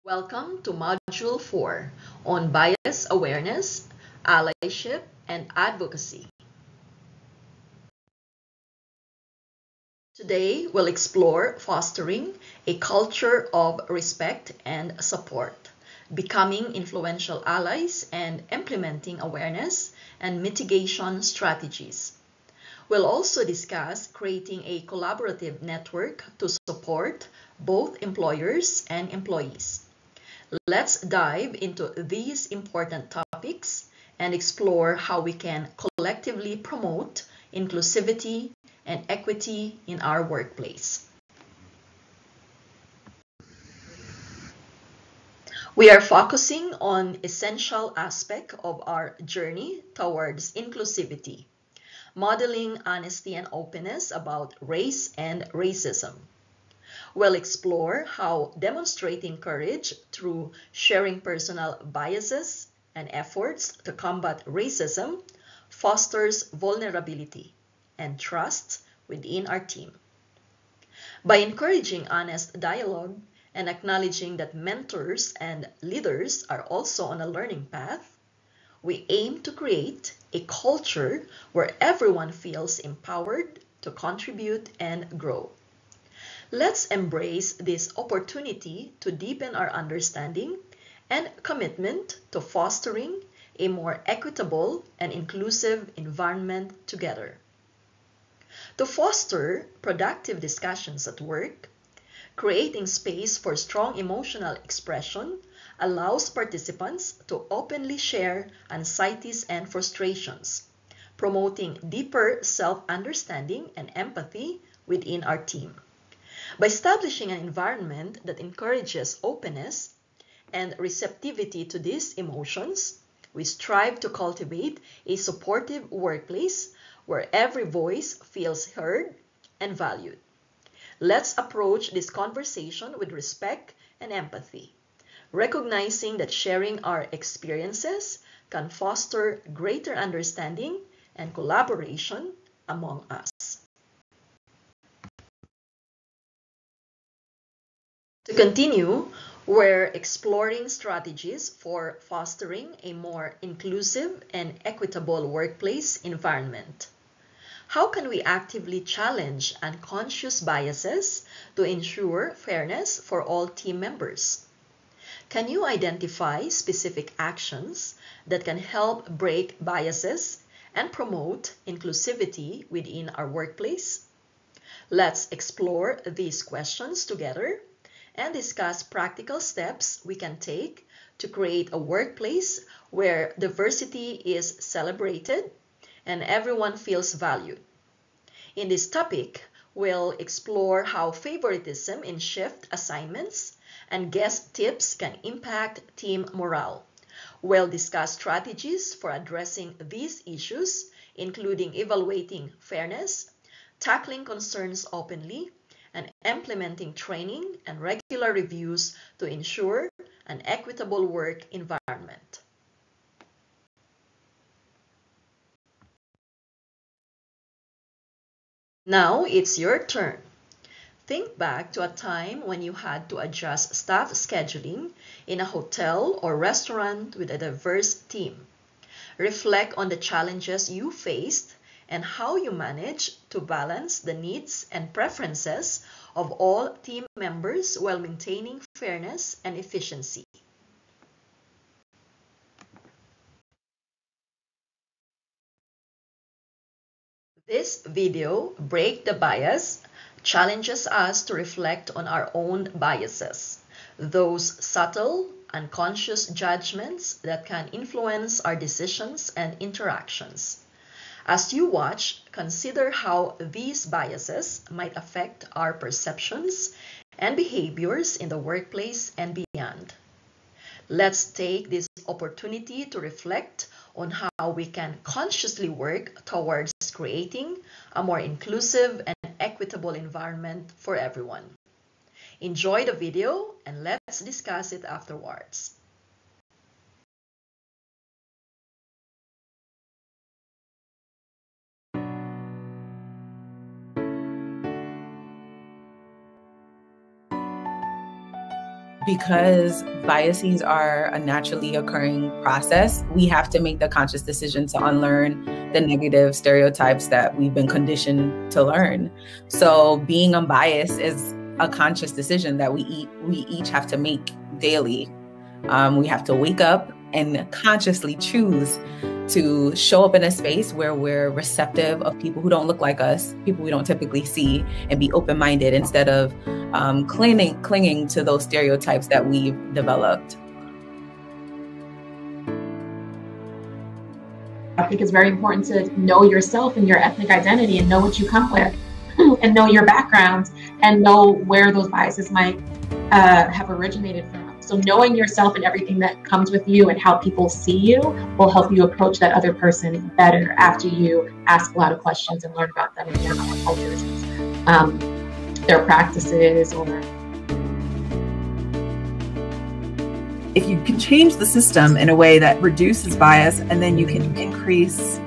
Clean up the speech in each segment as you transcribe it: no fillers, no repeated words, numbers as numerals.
Welcome to Module 4 on Bias Awareness, Allyship, and Advocacy. Today, we'll explore fostering a culture of respect and support, becoming influential allies, and implementing awareness and mitigation strategies. We'll also discuss creating a collaborative network to support both employers and employees. Let's dive into these important topics and explore how we can collectively promote inclusivity and equity in our workplace. We are focusing on essential aspect of our journey towards inclusivity, modeling honesty and openness about race and racism. We'll explore how demonstrating courage through sharing personal biases and efforts to combat racism fosters vulnerability and trust within our team. By encouraging honest dialogue and acknowledging that mentors and leaders are also on a learning path, we aim to create a culture where everyone feels empowered to contribute and grow. Let's embrace this opportunity to deepen our understanding and commitment to fostering a more equitable and inclusive environment together. To foster productive discussions at work, creating space for strong emotional expression allows participants to openly share anxieties and frustrations, promoting deeper self-understanding and empathy within our team. By establishing an environment that encourages openness and receptivity to these emotions, we strive to cultivate a supportive workplace where every voice feels heard and valued. Let's approach this conversation with respect and empathy, recognizing that sharing our experiences can foster greater understanding and collaboration among us. To continue, we're exploring strategies for fostering a more inclusive and equitable workplace environment. How can we actively challenge unconscious biases to ensure fairness for all team members? Can you identify specific actions that can help break biases and promote inclusivity within our workplace? Let's explore these questions together and discuss practical steps we can take to create a workplace where diversity is celebrated and everyone feels valued. In this topic, we'll explore how favoritism in shift assignments and guest tips can impact team morale. We'll discuss strategies for addressing these issues, including evaluating fairness, tackling concerns openly, and implementing training and regular reviews to ensure an equitable work environment. Now it's your turn. Think back to a time when you had to adjust staff scheduling in a hotel or restaurant with a diverse team. Reflect on the challenges you faced and how you managed to balance the needs and preferences of all team members while maintaining fairness and efficiency. This video, Break the Bias, challenges us to reflect on our own biases, those subtle, unconscious judgments that can influence our decisions and interactions. As you watch, consider how these biases might affect our perceptions and behaviors in the workplace and beyond. Let's take this opportunity to reflect on how we can consciously work towards creating a more inclusive and equitable environment for everyone. Enjoy the video and let's discuss it afterwards. Because biases are a naturally occurring process, we have to make the conscious decision to unlearn the negative stereotypes that we've been conditioned to learn. So being unbiased is a conscious decision that we each have to make daily. We have to wake up and consciously choose to show up in a space where we're receptive of people who don't look like us, people we don't typically see, and be open-minded instead of clinging to those stereotypes that we've developed. I think it's very important to know yourself and your ethnic identity and know what you come with and know your background and know where those biases might have originated from. So knowing yourself and everything that comes with you and how people see you will help you approach that other person better after you ask a lot of questions and learn about them and their cultures, their practices, or if you can change the system in a way that reduces bias, and then you can increase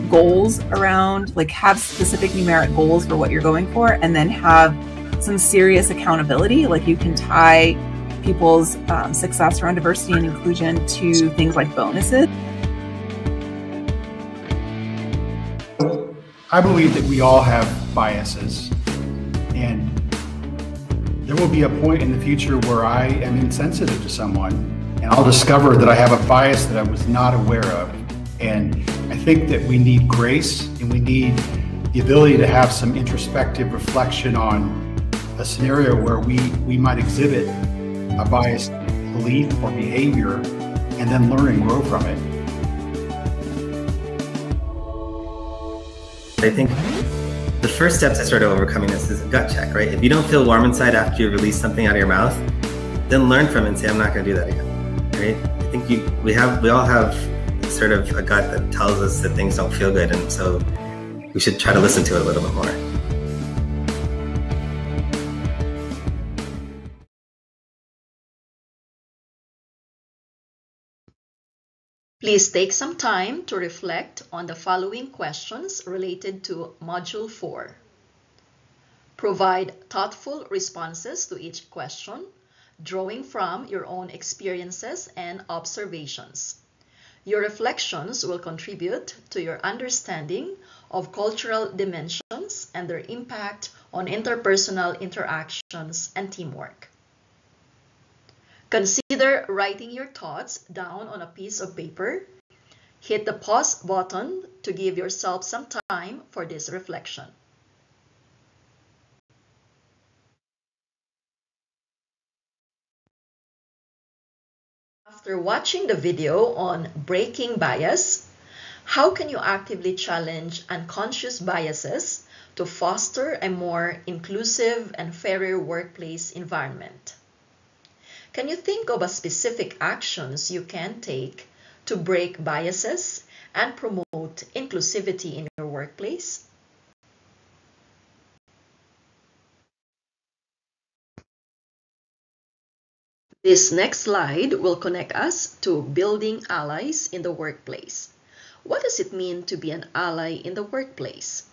goals around, like have specific numeric goals for what you're going for, and then have some serious accountability, like you can tie people's success around diversity and inclusion to things like bonuses. I believe that we all have biases, and there will be a point in the future where I am insensitive to someone and I'll discover that I have a bias that I was not aware of. And I think that we need grace, and we need the ability to have some introspective reflection on a scenario where we might exhibit a biased belief or behavior, and then learn and grow from it. I think the first step to sort of overcoming this is a gut check, right? If you don't feel warm inside after you release something out of your mouth, then learn from it and say, I'm not going to do that again, right? I think we all have sort of a gut that tells us that things don't feel good, and so we should try to listen to it a little bit more. Please take some time to reflect on the following questions related to Module 4. Provide thoughtful responses to each question, drawing from your own experiences and observations. Your reflections will contribute to your understanding of cultural dimensions and their impact on interpersonal interactions and teamwork. Consider writing your thoughts down on a piece of paper. Hit the pause button to give yourself some time for this reflection. After watching the video on breaking bias, how can you actively challenge unconscious biases to foster a more inclusive and fairer workplace environment? Can you think of a specific actions you can take to break biases and promote inclusivity in your workplace? This next slide will connect us to building allies in the workplace. What does it mean to be an ally in the workplace?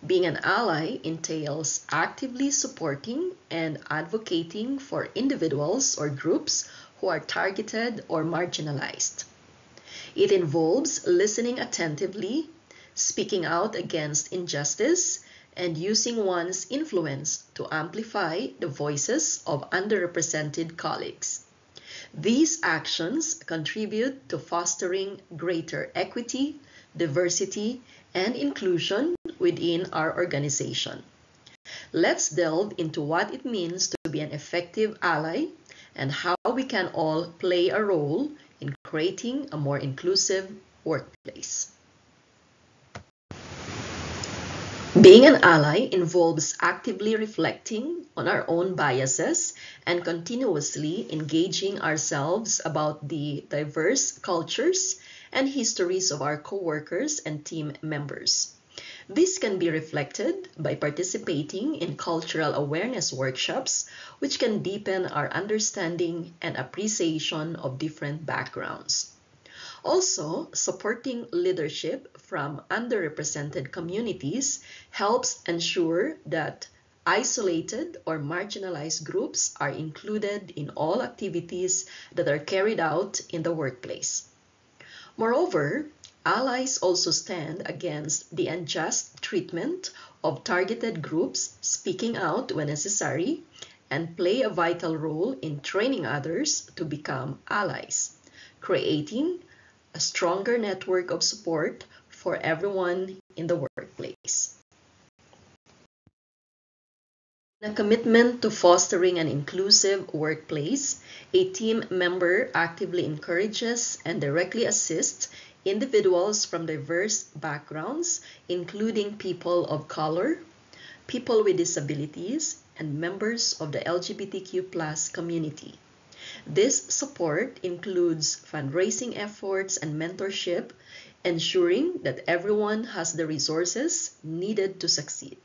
Being an ally entails actively supporting and advocating for individuals or groups who are targeted or marginalized. It involves listening attentively, speaking out against injustice, and using one's influence to amplify the voices of underrepresented colleagues. These actions contribute to fostering greater equity, diversity, and inclusion within our organization. Let's delve into what it means to be an effective ally and how we can all play a role in creating a more inclusive workplace. Being an ally involves actively reflecting on our own biases and continuously engaging ourselves about the diverse cultures and histories of our coworkers and team members. This can be reflected by participating in cultural awareness workshops, which can deepen our understanding and appreciation of different backgrounds. Also, supporting leadership from underrepresented communities helps ensure that Isolated or marginalized groups are included in all activities that are carried out in the workplace. Moreover, allies also stand against the unjust treatment of targeted groups, speaking out when necessary, and play a vital role in training others to become allies, creating a stronger network of support for everyone in the workplace. In a commitment to fostering an inclusive workplace, a team member actively encourages and directly assists individuals from diverse backgrounds, including people of color, people with disabilities, and members of the LGBTQ+ community. This support includes fundraising efforts and mentorship, ensuring that everyone has the resources needed to succeed.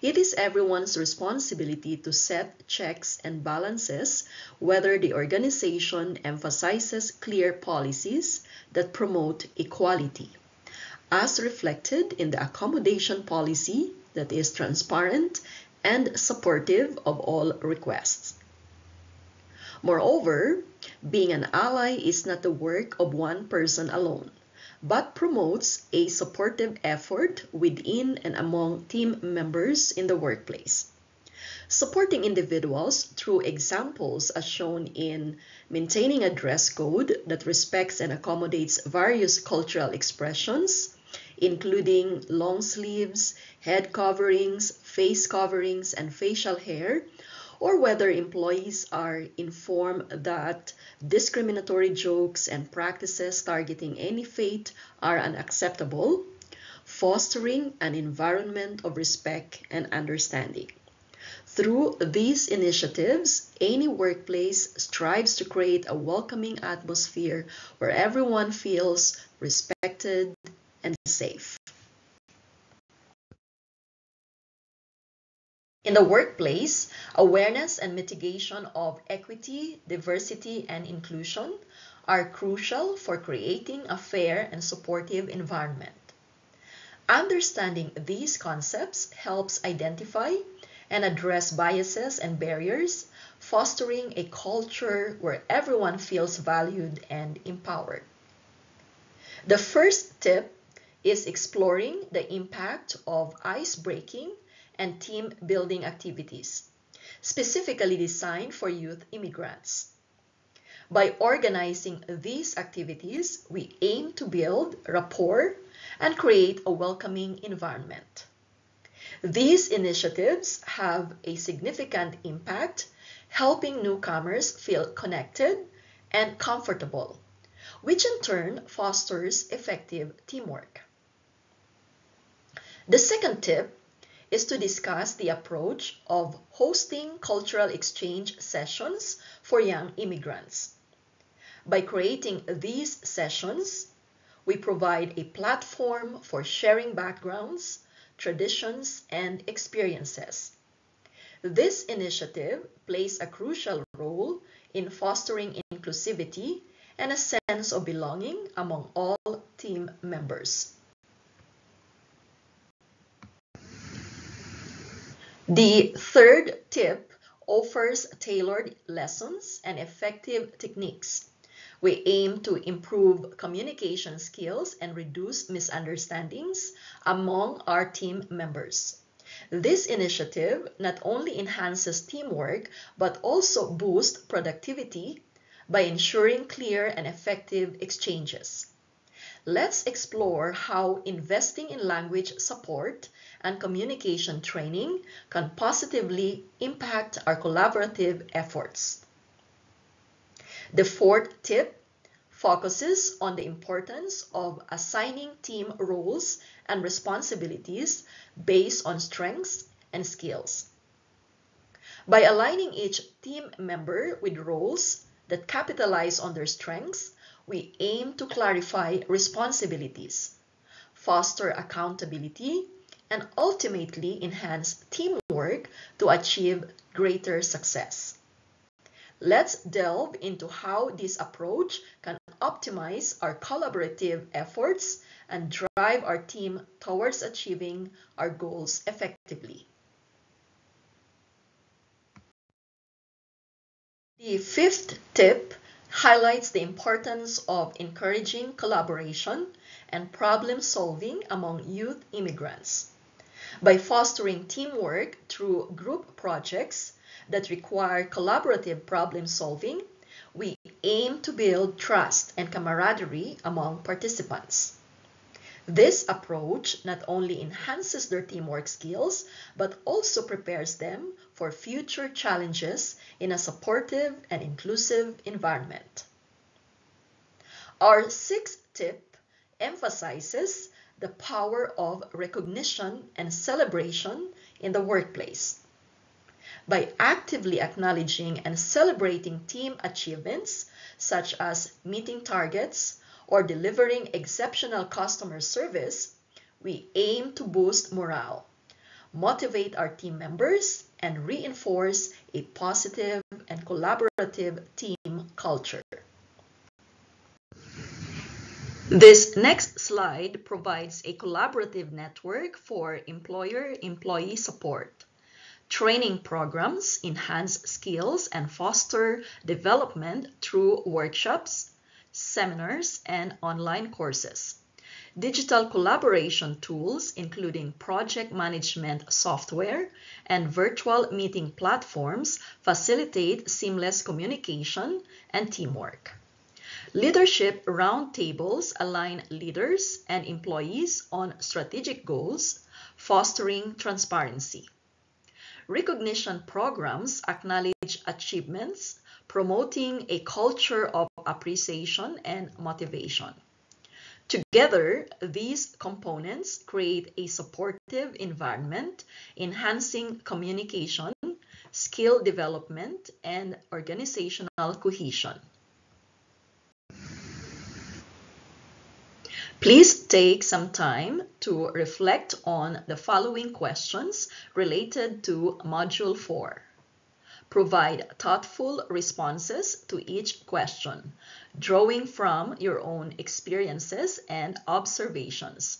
It is everyone's responsibility to set checks and balances whether the organization emphasizes clear policies that promote equality, as reflected in the accommodation policy that is transparent and supportive of all requests. Moreover, being an ally is not the work of one person alone, but promotes a supportive effort within and among team members in the workplace. Supporting individuals through examples as shown in maintaining a dress code that respects and accommodates various cultural expressions, including long sleeves, head coverings, face coverings, and facial hair, or whether employees are informed that discriminatory jokes and practices targeting any faith are unacceptable, fostering an environment of respect and understanding. Through these initiatives, any workplace strives to create a welcoming atmosphere where everyone feels respected and safe. In the workplace, awareness and mitigation of equity, diversity, and inclusion are crucial for creating a fair and supportive environment. Understanding these concepts helps identify and address biases and barriers, fostering a culture where everyone feels valued and empowered. The first tip is exploring the impact of ice-breaking and team-building activities, specifically designed for youth immigrants. By organizing these activities, we aim to build rapport and create a welcoming environment. These initiatives have a significant impact, helping newcomers feel connected and comfortable, which in turn fosters effective teamwork. The second tip is to discuss the approach of hosting cultural exchange sessions for young immigrants. By creating these sessions, we provide a platform for sharing backgrounds, traditions, and experiences. This initiative plays a crucial role in fostering inclusivity and a sense of belonging among all team members. The third tip offers tailored lessons and effective techniques. We aim to improve communication skills and reduce misunderstandings among our team members. This initiative not only enhances teamwork but also boosts productivity by ensuring clear and effective exchanges. Let's explore how investing in language support and communication training can positively impact our collaborative efforts. The fourth tip focuses on the importance of assigning team roles and responsibilities based on strengths and skills. By aligning each team member with roles that capitalize on their strengths, we aim to clarify responsibilities, foster accountability, and ultimately enhance teamwork to achieve greater success. Let's delve into how this approach can optimize our collaborative efforts and drive our team towards achieving our goals effectively. The fifth tip highlights the importance of encouraging collaboration and problem solving among youth immigrants. By fostering teamwork through group projects that require collaborative problem solving, we aim to build trust and camaraderie among participants. This approach not only enhances their teamwork skills, but also prepares them for future challenges in a supportive and inclusive environment. Our sixth tip emphasizes the power of recognition and celebration in the workplace. By actively acknowledging and celebrating team achievements, such as meeting targets or delivering exceptional customer service, we aim to boost morale, motivate our team members, and reinforce a positive and collaborative team culture. This next slide provides a collaborative network for employer-employee support. Training programs enhance skills and foster development through workshops, seminars, and online courses. Digital collaboration tools, including project management software and virtual meeting platforms, facilitate seamless communication and teamwork. Leadership roundtables align leaders and employees on strategic goals, fostering transparency. Recognition programs acknowledge achievements, promoting a culture of appreciation and motivation. Together, these components create a supportive environment, enhancing communication, skill development, and organizational cohesion. Please take some time to reflect on the following questions related to Module 4. Provide thoughtful responses to each question, drawing from your own experiences and observations.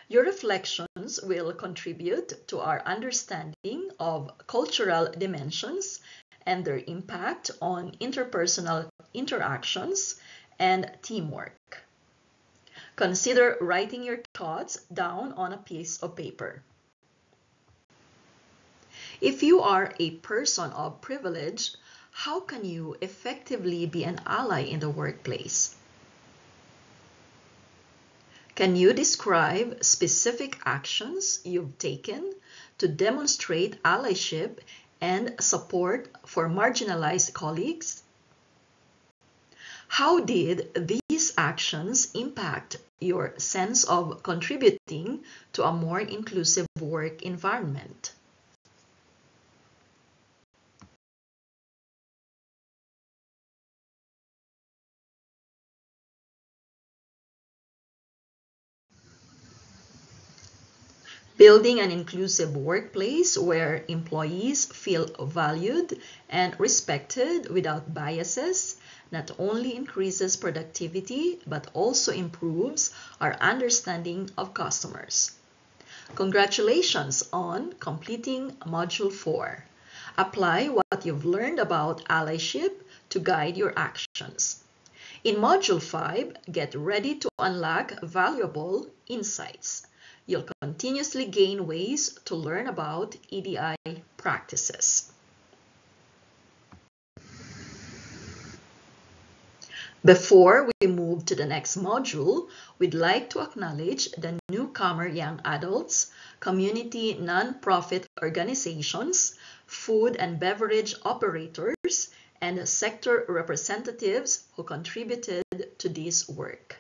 Your reflections will contribute to our understanding of cultural dimensions and their impact on interpersonal interactions and teamwork. Consider writing your thoughts down on a piece of paper. If you are a person of privilege, how can you effectively be an ally in the workplace? Can you describe specific actions you've taken to demonstrate allyship and support for marginalized colleagues? How did these actions impact your sense of contributing to a more inclusive work environment? Building an inclusive workplace where employees feel valued and respected without biases not only increases productivity but also improves our understanding of customers. Congratulations on completing Module 4. Apply what you've learned about allyship to guide your actions. In Module 5, get ready to unlock valuable insights. You'll continuously gain ways to learn about EDI practices. Before we move to the next module, we'd like to acknowledge the newcomer young adults, community nonprofit organizations, food and beverage operators, and sector representatives who contributed to this work.